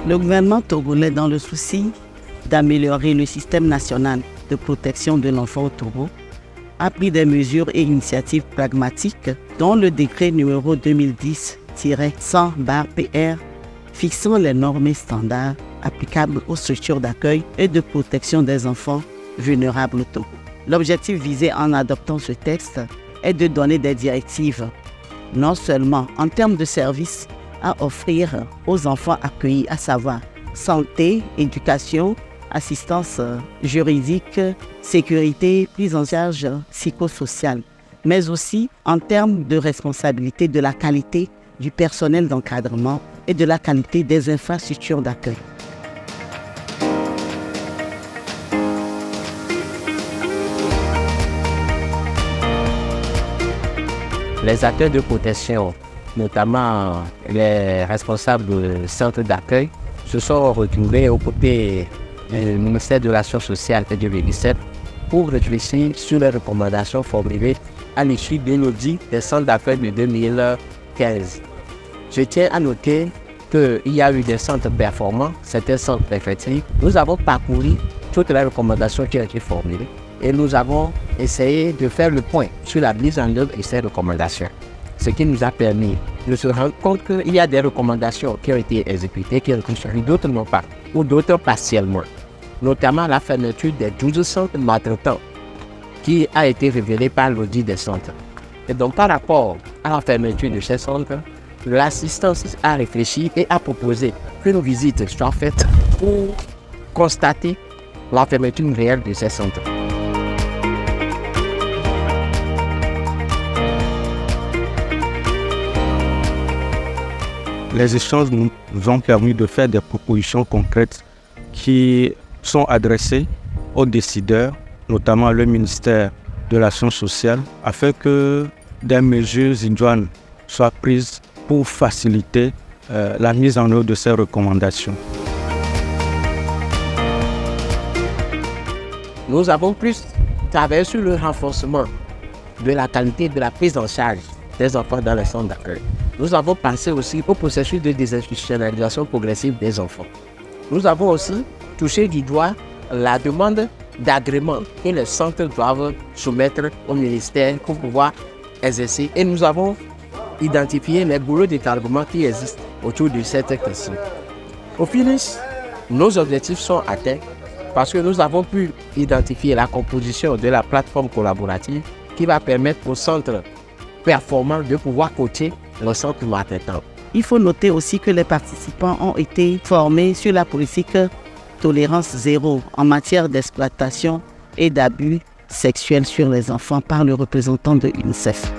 Le gouvernement togolais, dans le souci d'améliorer le système national de protection de l'enfant au Togo, a pris des mesures et initiatives pragmatiques, dont le décret numéro 2010-100/PR fixant les normes et standards applicables aux structures d'accueil et de protection des enfants vulnérables au Togo. L'objectif visé en adoptant ce texte est de donner des directives, non seulement en termes de services à offrir aux enfants accueillis, à savoir santé, éducation, assistance juridique, sécurité, prise en charge psychosociale, mais aussi en termes de responsabilité de la qualité du personnel d'encadrement et de la qualité des infrastructures d'accueil. Les acteurs de protection, notamment les responsables du centre d'accueil, se sont retrouvés aux côtés du ministère de l'Action sociale et du ministère pour réfléchir sur les recommandations formulées à l'issue de l'audit des centres d'accueil de 2015. Je tiens à noter qu'il y a eu des centres performants, certains centres effectifs. Nous avons parcouru toutes les recommandations qui ont été formulées et nous avons essayé de faire le point sur la mise en œuvre de ces recommandations. Ce qui nous a permis de se rendre compte qu'il y a des recommandations qui ont été exécutées, qui ont été suivies, d'autres non pas, ou d'autres partiellement. Notamment la fermeture des 12 centres maltraitants qui a été révélée par l'audit des centres. Et donc par rapport à la fermeture de ces centres, l'assistance a réfléchi et a proposé qu'une visite soit faite pour constater la fermeture réelle de ces centres. Les échanges nous ont permis de faire des propositions concrètes qui sont adressées aux décideurs, notamment le ministère de l'Action sociale, afin que des mesures idoines soient prises pour faciliter la mise en œuvre de ces recommandations. Nous avons plus travaillé sur le renforcement de la qualité de la prise en charge des enfants dans les centres d'accueil. Nous avons pensé aussi au processus de désinstitutionnalisation progressive des enfants. Nous avons aussi touché du doigt la demande d'agrément que les centres doivent soumettre au ministère pour pouvoir exercer. Et nous avons identifié les boulots d'étalement qui existent autour de cette question. Au finish, nos objectifs sont atteints parce que nous avons pu identifier la composition de la plateforme collaborative qui va permettre aux centres performants de pouvoir coacher le centre maltraitant. Il faut noter aussi que les participants ont été formés sur la politique tolérance zéro en matière d'exploitation et d'abus sexuels sur les enfants par le représentant de l'UNICEF.